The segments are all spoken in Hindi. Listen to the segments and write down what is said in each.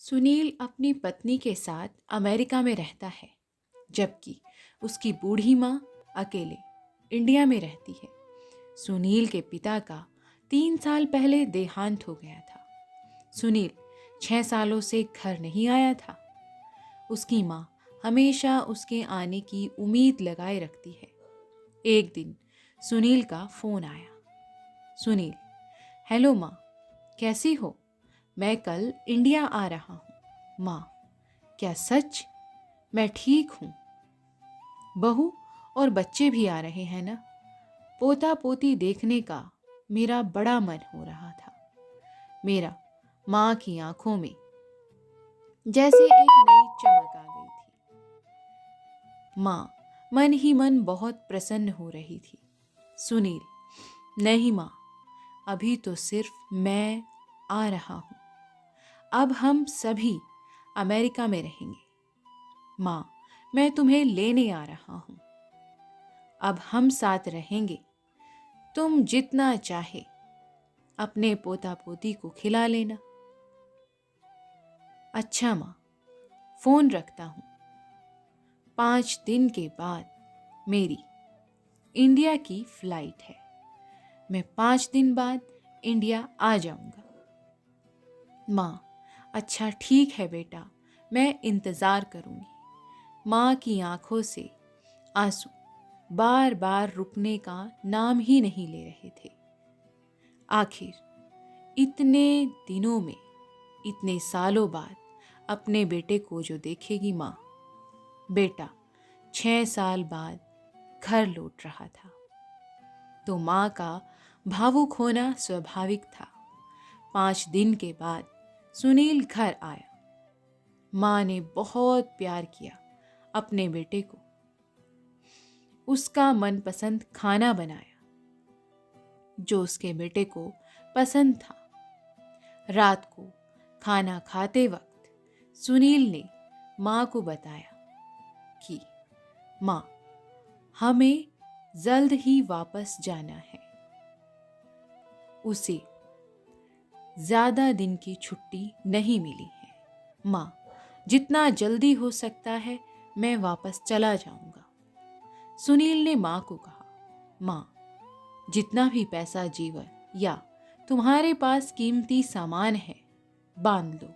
सुनील अपनी पत्नी के साथ अमेरिका में रहता है, जबकि उसकी बूढ़ी माँ अकेले इंडिया में रहती है। सुनील के पिता का 3 साल पहले देहांत हो गया था। सुनील 6 सालों से घर नहीं आया था। उसकी माँ हमेशा उसके आने की उम्मीद लगाए रखती है। एक दिन सुनील का फोन आया। सुनील: हेलो माँ, कैसी हो? मैं कल इंडिया आ रहा हूँ। माँ: क्या सच? मैं ठीक हूँ। बहू और बच्चे भी आ रहे हैं ना? पोता पोती देखने का मेरा बड़ा मन हो रहा था। मेरा माँ की आंखों में जैसे एक नई चमक आ गई थी। माँ मन ही मन बहुत प्रसन्न हो रही थी। सुनील: नहीं माँ, अभी तो सिर्फ मैं आ रहा हूँ। अब हम सभी अमेरिका में रहेंगे। माँ, मैं तुम्हें लेने आ रहा हूँ। अब हम साथ रहेंगे। तुम जितना चाहे अपने पोता पोती को खिला लेना। अच्छा माँ, फोन रखता हूँ। 5 दिन के बाद मेरी इंडिया की फ्लाइट है। मैं 5 दिन बाद इंडिया आ जाऊंगा। माँ: अच्छा ठीक है बेटा, मैं इंतज़ार करूंगी। माँ की आंखों से आंसू बार बार रुकने का नाम ही नहीं ले रहे थे। आखिर इतने दिनों में, इतने सालों बाद अपने बेटे को जो देखेगी माँ। बेटा 6 साल बाद घर लौट रहा था, तो माँ का भावुक होना स्वाभाविक था। 5 दिन के बाद सुनील घर आया। माँ ने बहुत प्यार किया अपने बेटे को। उसका मनपसंद खाना बनाया जो उसके बेटे को पसंद था। रात को खाना खाते वक्त सुनील ने माँ को बताया कि माँ, हमें जल्द ही वापस जाना है। उसे ज्यादा दिन की छुट्टी नहीं मिली है। माँ, जितना जल्दी हो सकता है मैं वापस चला जाऊंगा। सुनील ने माँ को कहा, माँ, जितना भी पैसा जेवर या तुम्हारे पास कीमती सामान है बांध लो।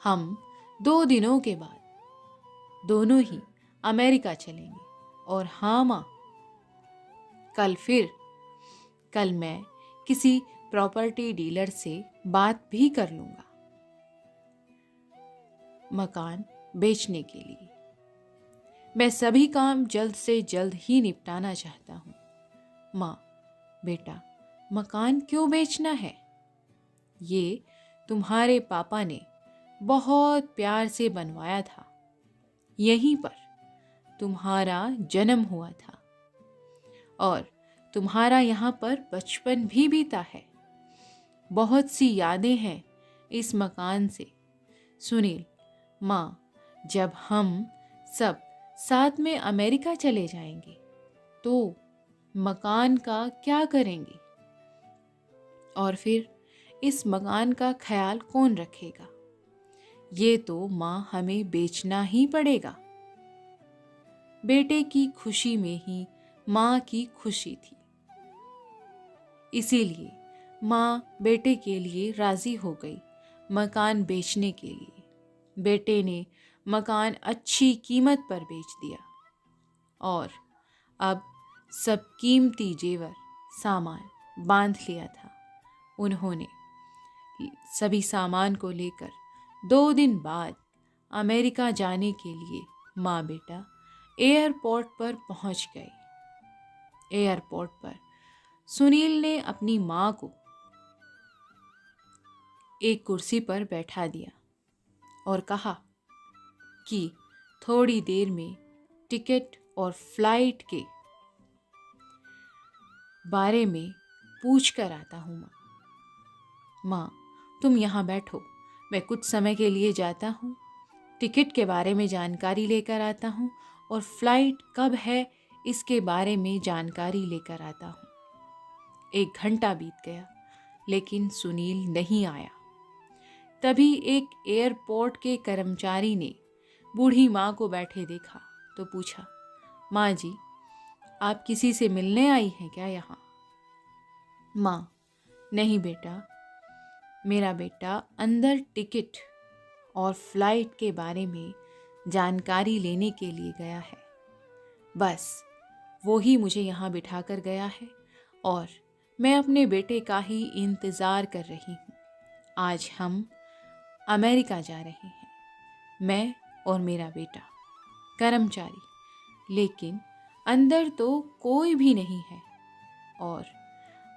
हम 2 दिनों के बाद दोनों ही अमेरिका चलेंगे। और हाँ माँ, कल मैं किसी प्रॉपर्टी डीलर से बात भी कर लूंगा मकान बेचने के लिए। मैं सभी काम जल्द से जल्द ही निपटाना चाहता हूँ। माँ: बेटा, मकान क्यों बेचना है? ये तुम्हारे पापा ने बहुत प्यार से बनवाया था। यहीं पर तुम्हारा जन्म हुआ था और तुम्हारा यहाँ पर बचपन भी बीता है। बहुत सी यादें हैं इस मकान से। सुनील: माँ, जब हम सब साथ में अमेरिका चले जाएंगे तो मकान का क्या करेंगे? और फिर इस मकान का ख्याल कौन रखेगा? ये तो माँ हमें बेचना ही पड़ेगा। बेटे की खुशी में ही माँ की खुशी थी। इसीलिए माँ बेटे के लिए राजी हो गई मकान बेचने के लिए। बेटे ने मकान अच्छी कीमत पर बेच दिया और अब सब कीमती जेवर सामान बांध लिया था। उन्होंने सभी सामान को लेकर 2 दिन बाद अमेरिका जाने के लिए माँ बेटा एयरपोर्ट पर पहुंच गए। एयरपोर्ट पर सुनील ने अपनी माँ को एक कुर्सी पर बैठा दिया और कहा कि थोड़ी देर में टिकट और फ्लाइट के बारे में पूछ कर आता हूँ माँ। माँ, तुम यहाँ बैठो, मैं कुछ समय के लिए जाता हूँ, टिकट के बारे में जानकारी लेकर आता हूँ और फ्लाइट कब है इसके बारे में जानकारी लेकर आता हूँ। 1 घंटा बीत गया लेकिन सुनील नहीं आया। तभी एक एयरपोर्ट के कर्मचारी ने बूढ़ी माँ को बैठे देखा तो पूछा, माँ जी, आप किसी से मिलने आई हैं क्या यहाँ? माँ, नहीं बेटा, मेरा बेटा अंदर टिकट और फ्लाइट के बारे में जानकारी लेने के लिए गया है। बस वो ही मुझे यहाँ बिठा कर गया है और मैं अपने बेटे का ही इंतज़ार कर रही हूँ। आज हम अमेरिका जा रहे हैं, मैं और मेरा बेटा। कर्मचारी, लेकिन अंदर तो कोई भी नहीं है और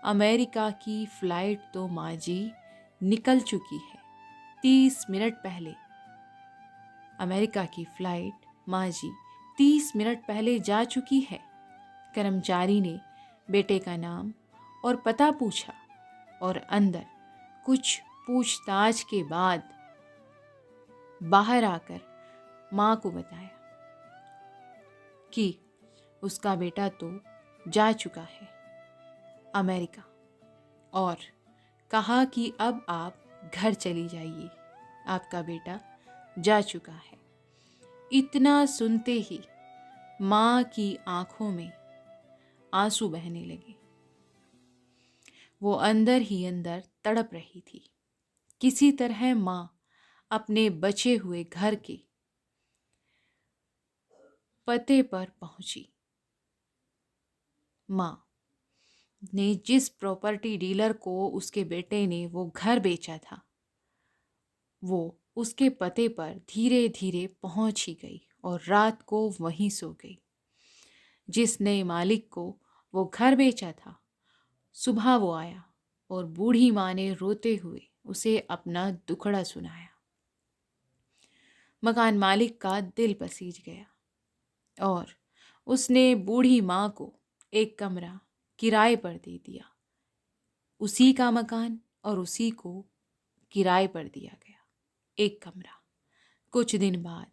अमेरिका की फ़्लाइट तो माँ जी निकल चुकी है 30 मिनट पहले। अमेरिका की फ़्लाइट माँ जी 30 मिनट पहले जा चुकी है। कर्मचारी ने बेटे का नाम और पता पूछा और अंदर कुछ पूछताछ के बाद बाहर आकर माँ को बताया कि उसका बेटा तो जा चुका है अमेरिका, और कहा कि अब आप घर चली जाइए, आपका बेटा जा चुका है। इतना सुनते ही माँ की आंखों में आंसू बहने लगे। वो अंदर ही अंदर तड़प रही थी। किसी तरह माँ अपने बचे हुए घर के पते पर पहुंची। माँ ने जिस प्रॉपर्टी डीलर को उसके बेटे ने वो घर बेचा था, वो उसके पते पर धीरे धीरे पहुंच ही गई और रात को वहीं सो गई। जिस नए मालिक को वो घर बेचा था, सुबह वो आया और बूढ़ी माँ ने रोते हुए उसे अपना दुखड़ा सुनाया। मकान मालिक का दिल पसीज गया और उसने बूढ़ी माँ को एक कमरा किराए पर दे दिया। उसी का मकान और उसी को किराए पर दिया गया, एक कमरा। कुछ दिन बाद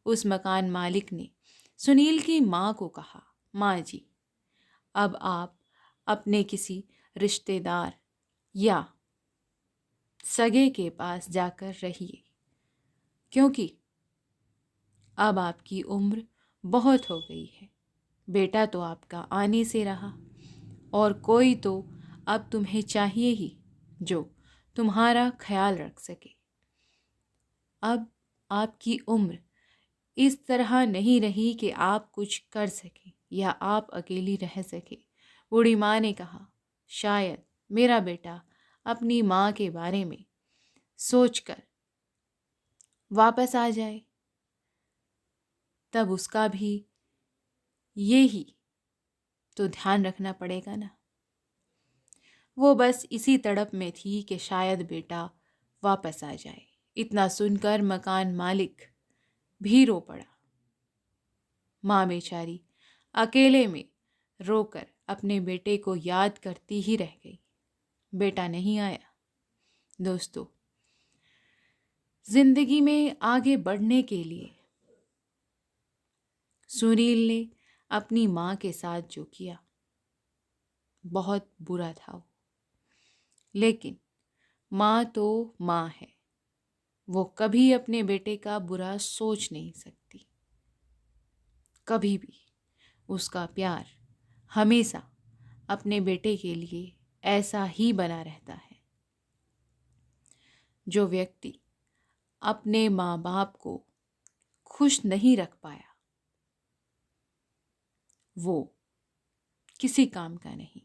उस मकान मालिक ने सुनील की माँ को कहा, माँ जी, अब आप अपने किसी रिश्तेदार या सगे के पास जाकर रहिए, क्योंकि अब आपकी उम्र बहुत हो गई है। बेटा तो आपका आने से रहा और कोई तो अब तुम्हें चाहिए ही जो तुम्हारा ख्याल रख सके। अब आपकी उम्र इस तरह नहीं रही कि आप कुछ कर सके या आप अकेली रह सके। बूढ़ी माँ ने कहा, शायद मेरा बेटा अपनी माँ के बारे में सोचकर वापस आ जाए, तब उसका भी ये ही तो ध्यान रखना पड़ेगा ना। वो बस इसी तड़प में थी कि शायद बेटा वापस आ जाए। इतना सुनकर मकान मालिक भी रो पड़ा। माँ बेचारी अकेले में रोकर अपने बेटे को याद करती ही रह गई। बेटा नहीं आया। दोस्तों, जिंदगी में आगे बढ़ने के लिए सुनील ने अपनी माँ के साथ जो किया, बहुत बुरा था वो। लेकिन माँ तो माँ है, वो कभी अपने बेटे का बुरा सोच नहीं सकती। कभी भी उसका प्यार हमेशा अपने बेटे के लिए ऐसा ही बना रहता है। जो व्यक्ति अपने माँ बाप को खुश नहीं रख पाया, वो किसी काम का नहीं।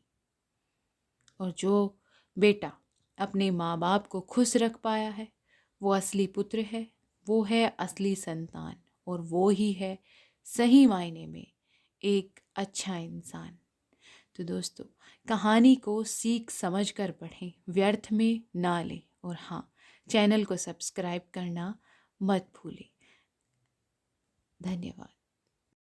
और जो बेटा अपने माँ बाप को खुश रख पाया है, वो असली पुत्र है, वो है असली संतान, और वो ही है सही मायने में एक अच्छा इंसान। तो दोस्तों, कहानी को सीख समझ कर पढ़ें, व्यर्थ में ना लें, और हाँ, चैनल को सब्सक्राइब करना मत भूलें। धन्यवाद।